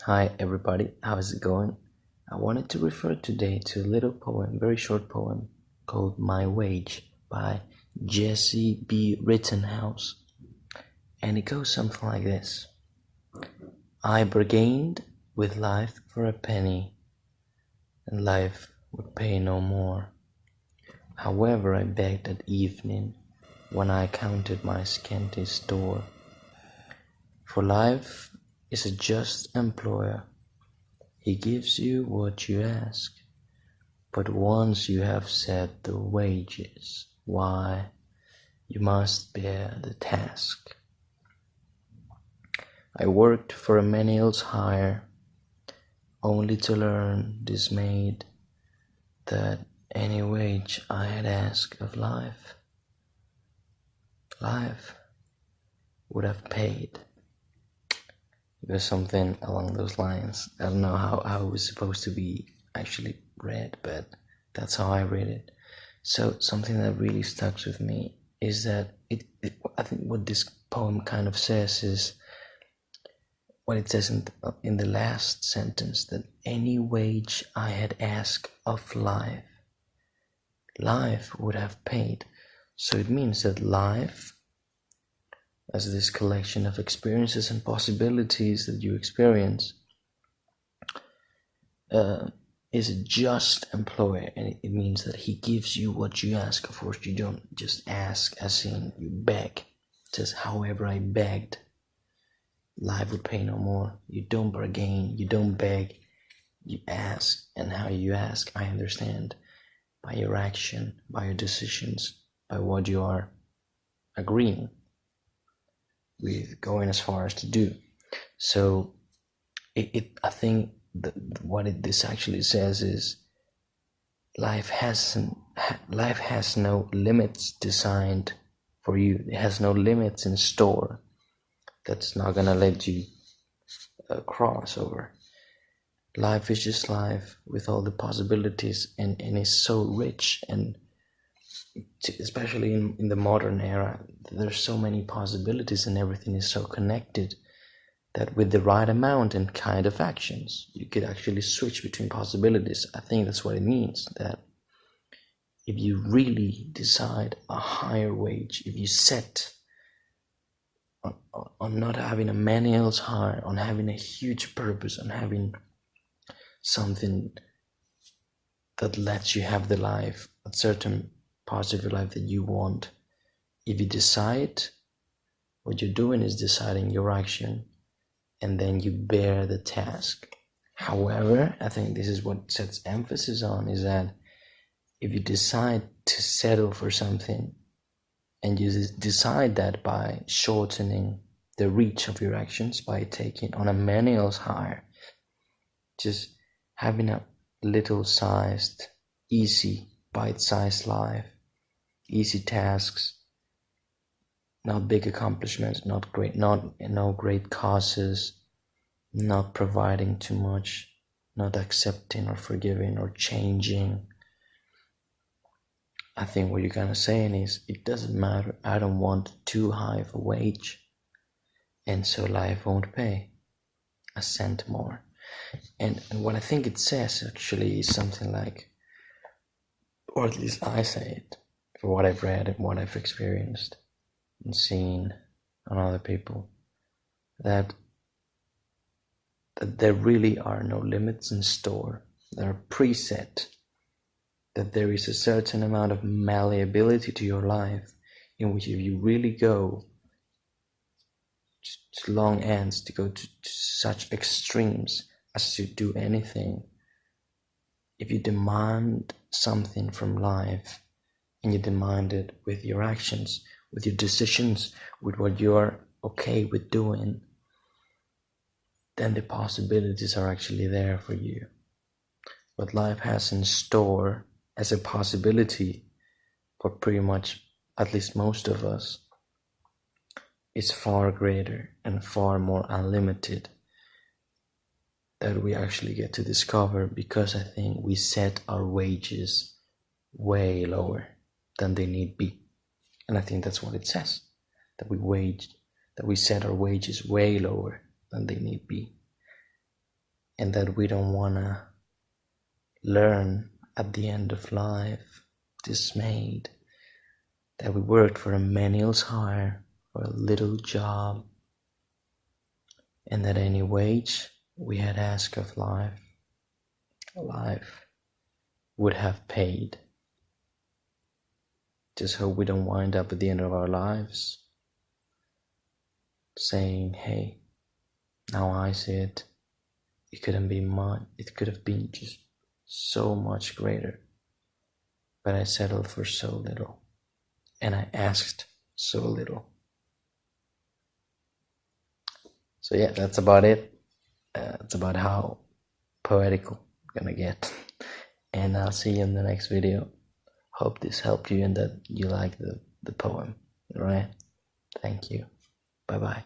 Hi everybody, how's it going? I wanted to refer today to a little poem, very short poem, called My Wage by Jessie B. Rittenhouse. And it goes something like this. I bargained with life for a penny, and life would pay no more. However, I begged at evening when I counted my scanty store. For life is a just employer. He gives you what you ask, but once you have set the wages, why, you must bear the task. I worked for a menial's hire, only to learn, dismayed, that any wage I had asked of life would have paid. There's something along those lines. I don't know how it was supposed to be actually read, but that's how I read it. So something that really stuck with me is that I think what this poem kind of says is what it says in the last sentence, that any wage I had asked of life would have paid. So it means that life, as this collection of experiences and possibilities that you experience, is a just employer, and it means that he gives you what you ask. Of course, you don't just ask as in you beg. It says, however I begged, life would pay no more. You don't bargain, you don't beg, you ask. And how you ask, I understand, by your action, by your decisions, by what you are agreeing with going as far as to do. So I think that this actually says is life has no limits designed for you. It has no limits in store that's not gonna let you cross over. Life is just life with all the possibilities, and it's so rich, and especially in the modern era, there's so many possibilities and everything is so connected that with the right amount and kind of actions, you could actually switch between possibilities. I think that's what it means, that if you really decide a higher wage, if you set on not having a menial's hire, on having a huge purpose, on having something that lets you have the life, a certain part of your life that you want, if you decide, what you're doing is deciding your action, and then you bear the task. However, I think this is what sets emphasis on, is that if you decide to settle for something, and you decide that by shortening the reach of your actions, by taking on a menial's hire, just having a little-sized, easy, bite-sized life, easy tasks, not big accomplishments, no great causes, not providing too much, not accepting or forgiving or changing. I think what you're kind of saying is, it doesn't matter, I don't want too high of a wage, and so life won't pay a cent more. And what I think it says actually is something like, or at least I say it, for what I've read and what I've experienced and seen on other people, that there really are no limits in store. They are preset, that there is a certain amount of malleability to your life, in which if you really go to long ends, to go to such extremes as to do anything, if you demand something from life, and you demand it with your actions, with your decisions, with what you're okay with doing, then the possibilities are actually there for you. What life has in store as a possibility for pretty much, at least most of us, is far greater and far more unlimited, that we actually get to discover, because I think we set our wages way lower than they need be. And I think that's what it says, that we set our wages way lower than they need be. and that we don't want to learn at the end of life, dismayed, that we worked for a menial's hire, for a little job, and that any wage we had asked of life would have paid. Just hope we don't wind up at the end of our lives saying, hey, now I see it. It couldn't be much. It could have been just so much greater. But I settled for so little. And I asked so little. So yeah, that's about it. It's about how poetical I'm gonna get. And I'll see you in the next video. Hope this helped you and that you like the poem. Alright? Thank you. Bye bye.